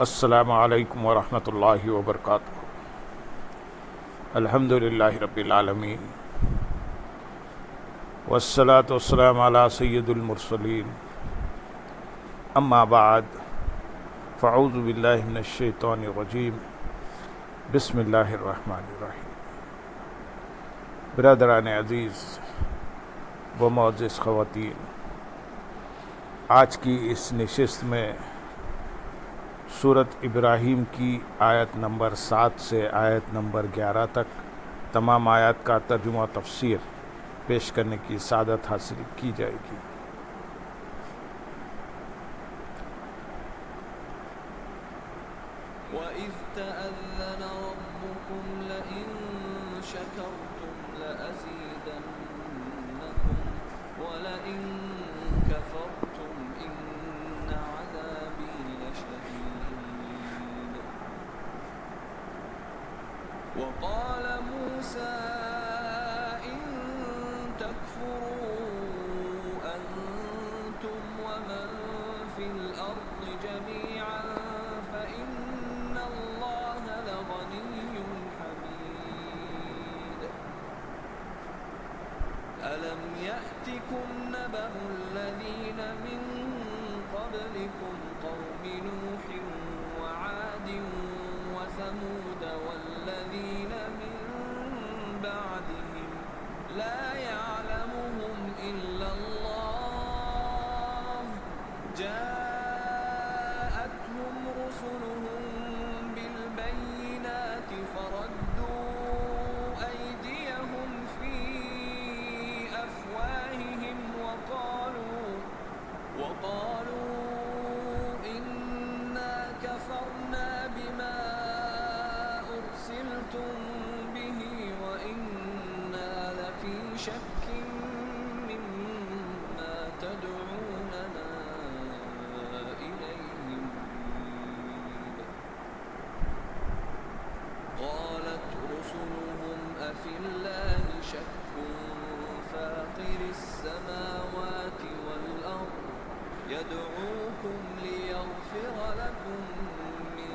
السلام علیکم ورحمۃ اللہ وبرکاتہ۔ الحمد للہ رب العالمین والصلاة والسلام علی سید المرسلین، اما بعد فاعوذ باللہ من الشیطان الرجیم، بسم اللہ الرحمن الرحیم۔ برادران عزیز و معزز خواتین، آج کی اس نشست میں سورۃ ابراہیم کی آیت نمبر 7 سے آیت نمبر 11 تک تمام آیات کا ترجمہ و تفسیر پیش کرنے کی سعادت حاصل کی جائے گی۔ وَإِذْ تَأَذَّنَ رَبُّكُمْ لَئِن شَكَرْتُمْ لَأَزِيدَنَّكُمْ وَلَئِن كَفَرْتُمْ إِنَّ عَذَابِي لَشَدِيدٌ۔ وَقَالَ مُوسَىٰ إِن تَكْفُرُوا أَنتُمْ وَمَن فِي الْأَرْضِ جَمِيعًا فَإِنَّ اللَّهَ لَغَنِيٌّ حَمِيدٌ۔ أَلَمْ يَأْتِكُمْ نَبَأُ الَّذِينَ مِن قَبْلِكُمْ قَوْمِ نُوحٍ وَعَادٍ وَثَمُودَ وَالَّذِينَ مِن بَعْدِهِمْ لَا يَعْلَمُهُمْ إِلَّا اللَّهُ جَاءَتْهُمْ رُسُلُهُم بِالْبَيِّنَاتِ فَرَدُّوا أَيْدِيَهُمْ فِي أَفْوَاهِهِمْ وَقَالُوا إِنَّا كَفَرْنَا بِمَا أُرْسِلْتُم بِهِ وَإِنَّا لَفِي شَكٍّ مِّمَّا تَدْعُونَنَا إِلَيْهِ مُرِيبٍ۔ قَالَتْ رُسُلُهُمْ أَفِي اللَّهِ شَكٌّ فَاطِرِ السَّمَاوَاتِ وَالْأَرْضِ يَدْعُوكُمْ لِيَغْفِرَ لَكُم مِّن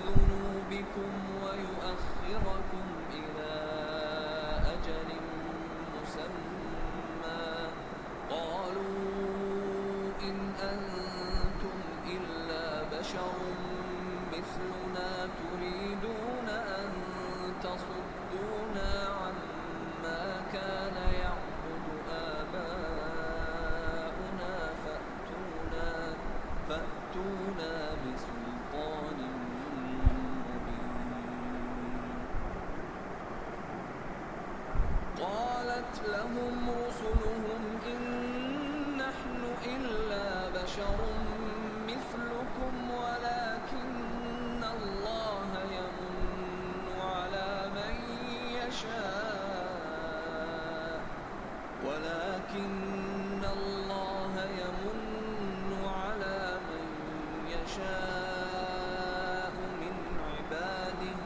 ذُنُوبِكُمْ وَيُؤَخِّرَكُمْ إِلَىٰ أَجَلٍ مُّسَمًّى قَالُوا إِنْ أَنتُمْ إِلَّا بَشَرٌ مِّثْلُنَا تُرِيدُونَ أَن تَصُدُّونَا عَمَّا كَانَ يَعْبُدُ آبَاؤُنَا فَأْتُونَا بِسُلْطَانٍ مُّبِينٍ۔ قَالَتْ لَهُمْ رُسُلُهُمْ إِن نَّحْنُ إِلَّا بَشَرٌ مِّثْلُكُمْ وَلَٰكِنَّ اللَّهَ يَمُنُّ عَلَىٰ مَن يَشَاءُ مِنْ عِبَادِهِ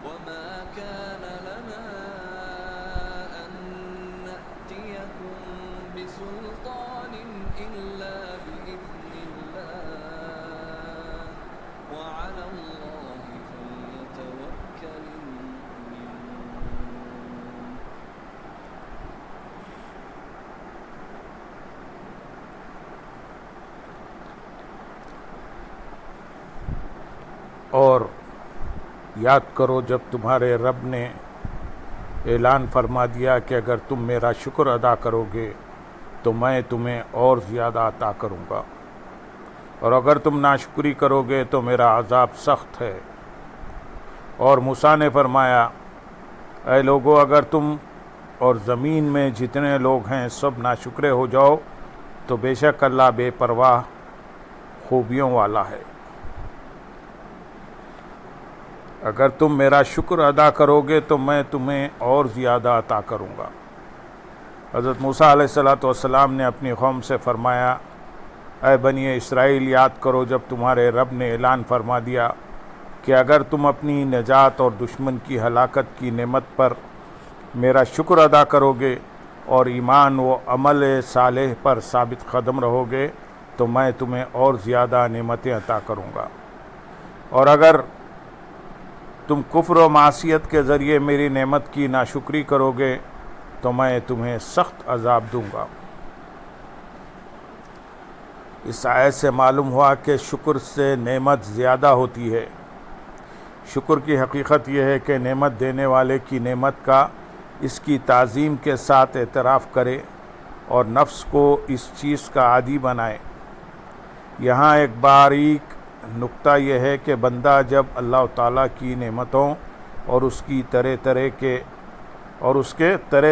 وَمَا كَانَ لَنَا أَن نَّأْتِيَكُم بِسُلْطَانٍ إِلَّا بِإِذْنِ اللَّهِ وَعَلَى اللَّهِ فَلْيَتَوَكَّلِ الْمُؤْمِنُونَ۔ اور یاد کرو جب تمہارے رب نے اعلان فرما دیا کہ اگر تم میرا شکر ادا کرو گے تو میں تمہیں اور زیادہ عطا کروں گا، اور اگر تم ناشکری کرو گے تو میرا عذاب سخت ہے۔ اور موسیٰ نے فرمایا، اے لوگو، اگر تم اور زمین میں جتنے لوگ ہیں سب ناشکرے ہو جاؤ تو بے شک اللہ بے پرواہ خوبیوں والا ہے۔ اگر تم میرا شکر ادا کرو گے تو میں تمہیں اور زیادہ عطا کروں گا۔ حضرت موسیٰ علیہ السلام نے اپنی قوم سے فرمایا، اے بنی اسرائیل، یاد کرو جب تمہارے رب نے اعلان فرما دیا کہ اگر تم اپنی نجات اور دشمن کی ہلاکت کی نعمت پر میرا شکر ادا کرو گے اور ایمان و عمل صالح پر ثابت قدم رہو گے تو میں تمہیں اور زیادہ نعمتیں عطا کروں گا۔ اور اگر تم کفر و معصیت کے ذریعے میری نعمت کی ناشکری کرو گے تو میں تمہیں سخت عذاب دوں گا۔ اس آیت سے معلوم ہوا کہ شکر سے نعمت زیادہ ہوتی ہے۔ شکر کی حقیقت یہ ہے کہ نعمت دینے والے کی نعمت کا اس کی تعظیم کے ساتھ اعتراف کرے اور نفس کو اس چیز کا عادی بنائے۔ یہاں ایک باریک نقطہ یہ ہے کہ بندہ جب اللہ تعالیٰ کی نعمتوں اور اس کی طرح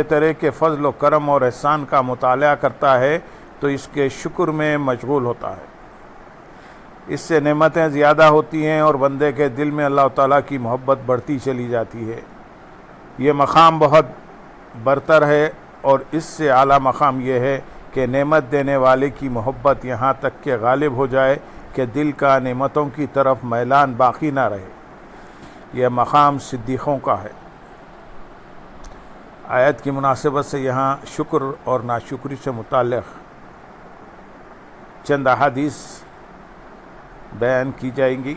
طرح کے فضل و کرم اور احسان کا مطالعہ کرتا ہے تو اس کے شکر میں مشغول ہوتا ہے۔ اس سے نعمتیں زیادہ ہوتی ہیں اور بندے کے دل میں اللہ تعالیٰ کی محبت بڑھتی چلی جاتی ہے۔ یہ مقام بہت برتر ہے اور اس سے اعلیٰ مقام یہ ہے کہ نعمت دینے والے کی محبت یہاں تک کہ غالب ہو جائے کہ دل کا نعمتوں کی طرف میلان باقی نہ رہے۔ یہ مقام صدیقوں کا ہے۔ آیت کی مناسبت سے یہاں شکر اور ناشکری سے متعلق چند احادیث بیان کی جائیں گی۔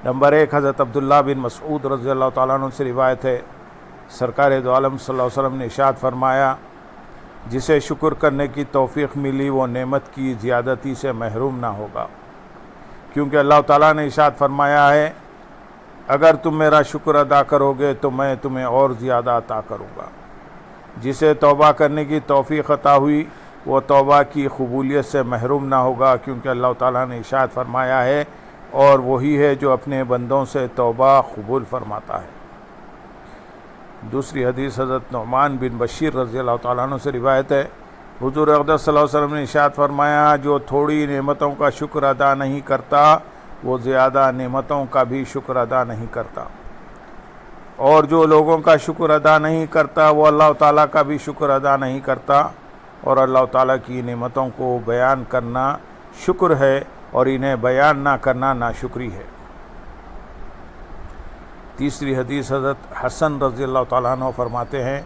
نمبر 1، حضرت عبداللہ بن مسعود رضی اللہ تعالیٰ عنہ سے روایت ہے، سرکار دو عالم صلی اللہ علیہ وسلم نے ارشاد فرمایا، جسے شکر کرنے کی توفیق ملی وہ نعمت کی زیادتی سے محروم نہ ہوگا، کیونکہ اللہ تعالیٰ نے ارشاد فرمایا ہے، اگر تم میرا شکر ادا کرو گے تو میں تمہیں اور زیادہ عطا کروں گا۔ جسے توبہ کرنے کی توفیق عطا ہوئی وہ توبہ کی قبولیت سے محروم نہ ہوگا، کیونکہ اللہ تعالیٰ نے ارشاد فرمایا ہے، اور وہی ہے جو اپنے بندوں سے توبہ قبول فرماتا ہے۔ دوسری حدیث حضرت نعمان بن بشیر رضی اللہ تعالیٰ عنہ سے روایت ہے، حضور اقدس صلی اللہ علیہ وسلم نے ارشاد فرمایا، جو تھوڑی نعمتوں کا شکر ادا نہیں کرتا وہ زیادہ نعمتوں کا بھی شکر ادا نہیں کرتا، اور جو لوگوں کا شکر ادا نہیں کرتا وہ اللہ تعالیٰ کا بھی شکر ادا نہیں کرتا، اور اللہ تعالیٰ کی نعمتوں کو بیان کرنا شکر ہے اور انہیں بیان نہ کرنا ناشکری ہے۔ تیسری حدیث حضرت حسن رضی اللہ تعالیٰ عنہ فرماتے ہیں،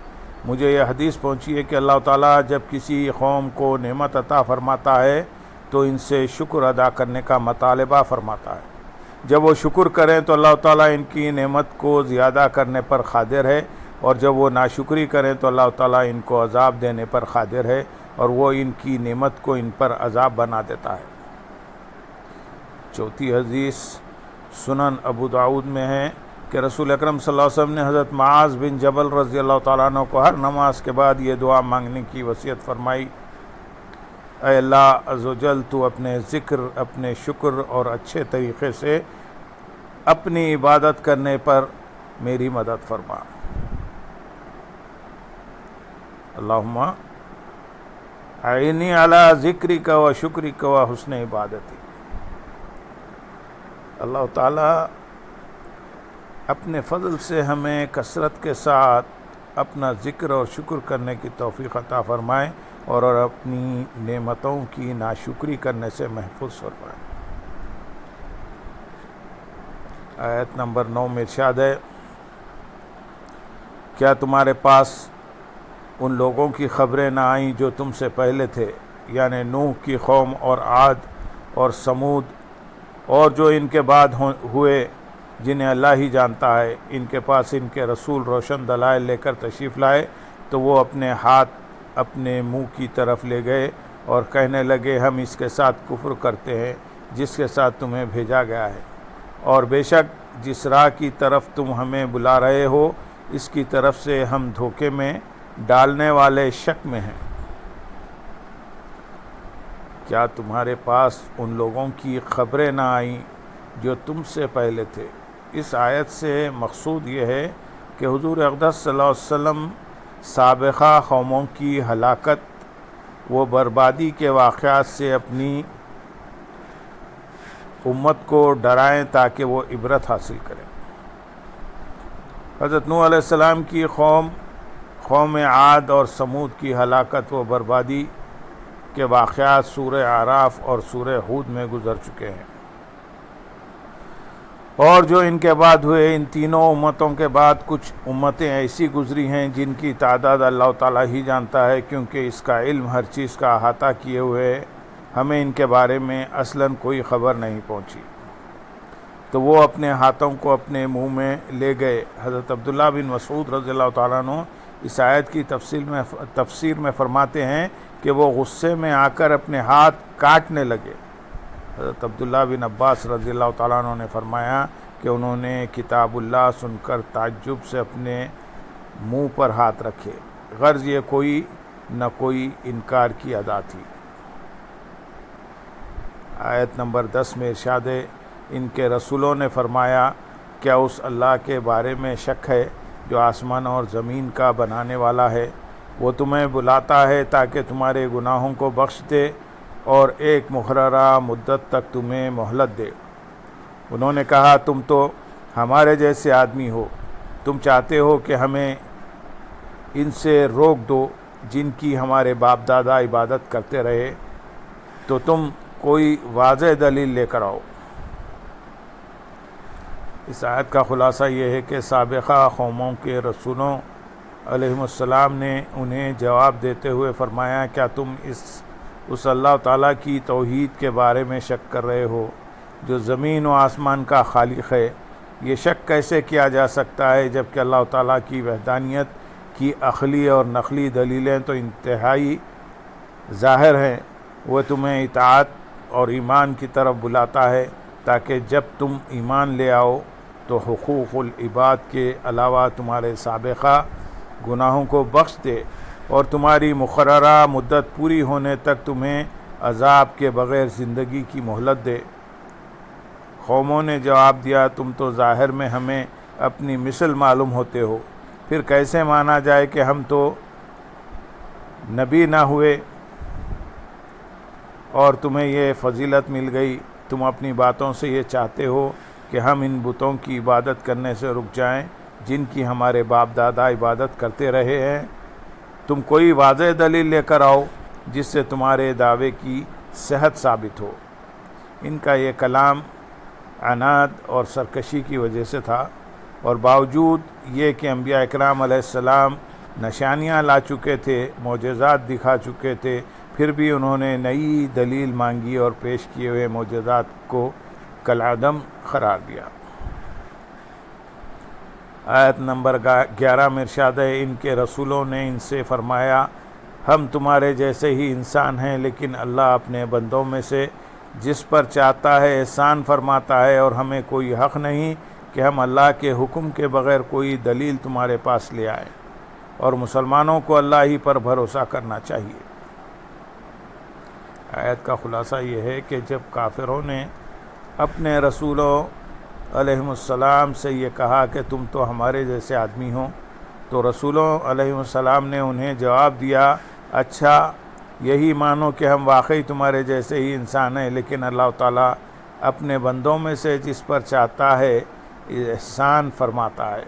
مجھے یہ حدیث پہنچی ہے کہ اللہ تعالیٰ جب کسی قوم کو نعمت عطا فرماتا ہے تو ان سے شکر ادا کرنے کا مطالبہ فرماتا ہے۔ جب وہ شکر کریں تو اللہ تعالیٰ ان کی نعمت کو زیادہ کرنے پر قادر ہے، اور جب وہ ناشکری کریں تو اللہ تعالیٰ ان کو عذاب دینے پر قادر ہے، اور وہ ان کی نعمت کو ان پر عذاب بنا دیتا ہے۔ چوتھی حدیث سنن ابو داؤد میں ہے کہ رسول اکرم صلی اللہ علیہ وسلم نے حضرت معاذ بن جبل رضی اللہ تعالیٰ عنہ کو ہر نماز کے بعد یہ دعا مانگنے کی وصیت فرمائی، اے اللہ عز و جل تو اپنے ذکر، اپنے شکر اور اچھے طریقے سے اپنی عبادت کرنے پر میری مدد فرما۔ اللہم اعنی علی ذکرک و شکرک و حسن عبادتی۔ اللہ تعالیٰ اپنے فضل سے ہمیں کثرت کے ساتھ اپنا ذکر اور شکر کرنے کی توفیق عطا فرمائے اور اپنی نعمتوں کی ناشکری کرنے سے محفوظ فرمائے۔ آیت نمبر 9 میں ارشاد ہے، کیا تمہارے پاس ان لوگوں کی خبریں نہ آئیں جو تم سے پہلے تھے، یعنی نوح کی قوم اور عاد اور سمود، اور جو ان کے بعد ہوئے جنہیں اللہ ہی جانتا ہے، ان کے پاس ان کے رسول روشن دلائل لے کر تشریف لائے تو وہ اپنے ہاتھ اپنے منہ کی طرف لے گئے اور کہنے لگے، ہم اس کے ساتھ کفر کرتے ہیں جس کے ساتھ تمہیں بھیجا گیا ہے، اور بے شک جس راہ کی طرف تم ہمیں بلا رہے ہو اس کی طرف سے ہم دھوکے میں ڈالنے والے شک میں ہیں۔ کیا تمہارے پاس ان لوگوں کی خبریں نہ آئیں جو تم سے پہلے تھے؟ اس آیت سے مقصود یہ ہے کہ حضور اقدس صلی اللہ علیہ وسلم سابقہ قوموں کی ہلاکت و بربادی کے واقعات سے اپنی امت کو ڈرائیں تاکہ وہ عبرت حاصل کریں۔ حضرت نوح علیہ السلام کی قوم عاد اور سمود کی ہلاکت و بربادی کے واقعات سورہ اعراف اور سورہ ہود میں گزر چکے ہیں، اور جو ان کے بعد ہوئے، ان تینوں امتوں کے بعد کچھ امتیں ایسی گزری ہیں جن کی تعداد اللہ تعالیٰ ہی جانتا ہے، کیونکہ اس کا علم ہر چیز کا احاطہ کیے ہوئے ہمیں ان کے بارے میں اصلاً کوئی خبر نہیں پہنچی۔ تو وہ اپنے ہاتھوں کو اپنے منہ میں لے گئے۔ حضرت عبداللہ بن مسعود رضی اللہ تعالیٰ عنہ اس آیت کی تفسیر میں فرماتے ہیں کہ وہ غصے میں آ کر اپنے ہاتھ کاٹنے لگے۔ حضرت عبداللہ بن عباس رضی اللہ تعالیٰ عنہ نے فرمایا کہ انہوں نے کتاب اللہ سن کر تعجب سے اپنے منہ پر ہاتھ رکھے، غرض یہ کوئی نہ کوئی انکار کی ادا تھی۔ آیت نمبر 10 میں ارشاد ہے، ان کے رسولوں نے فرمایا کیا اس اللہ کے بارے میں شک ہے جو آسمان اور زمین کا بنانے والا ہے؟ وہ تمہیں بلاتا ہے تاکہ تمہارے گناہوں کو بخش دے اور ایک مقررہ مدت تک تمہیں مہلت دے۔ انہوں نے کہا تم تو ہمارے جیسے آدمی ہو، تم چاہتے ہو کہ ہمیں ان سے روک دو جن کی ہمارے باپ دادا عبادت کرتے رہے، تو تم کوئی واضح دلیل لے کر آؤ۔ اس آیت کا خلاصہ یہ ہے کہ سابقہ قوموں کے رسولوں علیہم السلام نے انہیں جواب دیتے ہوئے فرمایا کیا تم اس اللہ تعالیٰ کی توحید کے بارے میں شک کر رہے ہو جو زمین و آسمان کا خالق ہے؟ یہ شک کیسے کیا جا سکتا ہے جبکہ اللہ تعالیٰ کی وحدانیت کی عقلی اور نقلی دلیلیں تو انتہائی ظاہر ہیں۔ وہ تمہیں اطاعت اور ایمان کی طرف بلاتا ہے تاکہ جب تم ایمان لے آؤ تو حقوق العباد کے علاوہ تمہارے سابقہ گناہوں کو بخش دے اور تمہاری مقررہ مدت پوری ہونے تک تمہیں عذاب کے بغیر زندگی کی مہلت دے۔ قوموں نے جواب دیا تم تو ظاہر میں ہمیں اپنی مثل معلوم ہوتے ہو، پھر کیسے مانا جائے کہ ہم تو نبی نہ ہوئے اور تمہیں یہ فضیلت مل گئی؟ تم اپنی باتوں سے یہ چاہتے ہو کہ ہم ان بتوں کی عبادت کرنے سے رک جائیں جن کی ہمارے باپ دادا عبادت کرتے رہے ہیں؟ تم کوئی واضح دلیل لے کر آؤ جس سے تمہارے دعوے کی صحت ثابت ہو۔ ان کا یہ کلام عناد اور سرکشی کی وجہ سے تھا، اور باوجود یہ کہ انبیاء اکرام علیہ السلام نشانیاں لا چکے تھے، معجزات دکھا چکے تھے، پھر بھی انہوں نے نئی دلیل مانگی اور پیش کیے ہوئے معجزات کو کالعدم قرار دیا۔ آیت نمبر 11 میں ارشاد ہے ان کے رسولوں نے ان سے فرمایا ہم تمہارے جیسے ہی انسان ہیں، لیکن اللہ اپنے بندوں میں سے جس پر چاہتا ہے احسان فرماتا ہے، اور ہمیں کوئی حق نہیں کہ ہم اللہ کے حکم کے بغیر کوئی دلیل تمہارے پاس لے آئیں، اور مسلمانوں کو اللہ ہی پر بھروسہ کرنا چاہیے۔ آیت کا خلاصہ یہ ہے کہ جب کافروں نے اپنے رسولوں علیہم السلام سے یہ کہا کہ تم تو ہمارے جیسے آدمی ہو، تو رسولوں علیہم السلام نے انہیں جواب دیا اچھا یہی مانو کہ ہم واقعی تمہارے جیسے ہی انسان ہیں، لیکن اللہ تعالیٰ اپنے بندوں میں سے جس پر چاہتا ہے احسان فرماتا ہے،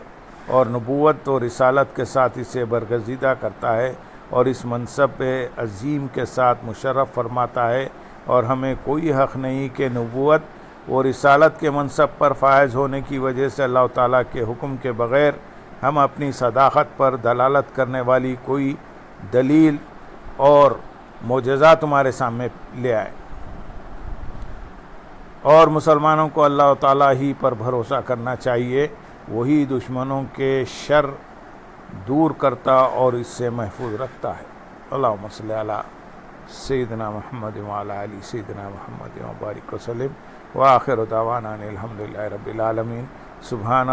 اور نبوت اور رسالت کے ساتھ اسے برگزیدہ کرتا ہے، اور اس منصب عظیم کے ساتھ مشرف فرماتا ہے، اور ہمیں کوئی حق نہیں کہ نبوت اور رسالت کے منصب پر فائز ہونے کی وجہ سے اللہ تعالیٰ کے حکم کے بغیر ہم اپنی صداقت پر دلالت کرنے والی کوئی دلیل اور معجزہ تمہارے سامنے لے آئیں، اور مسلمانوں کو اللہ تعالیٰ ہی پر بھروسہ کرنا چاہیے، وہی دشمنوں کے شر دور کرتا اور اس سے محفوظ رکھتا ہے۔ اللہم صلی علی سیدنا محمد وعلی آل سیدنا محمد وبارک وسلم، وآخر دعوانا ان الحمدللہ رب العالمین۔ سبحان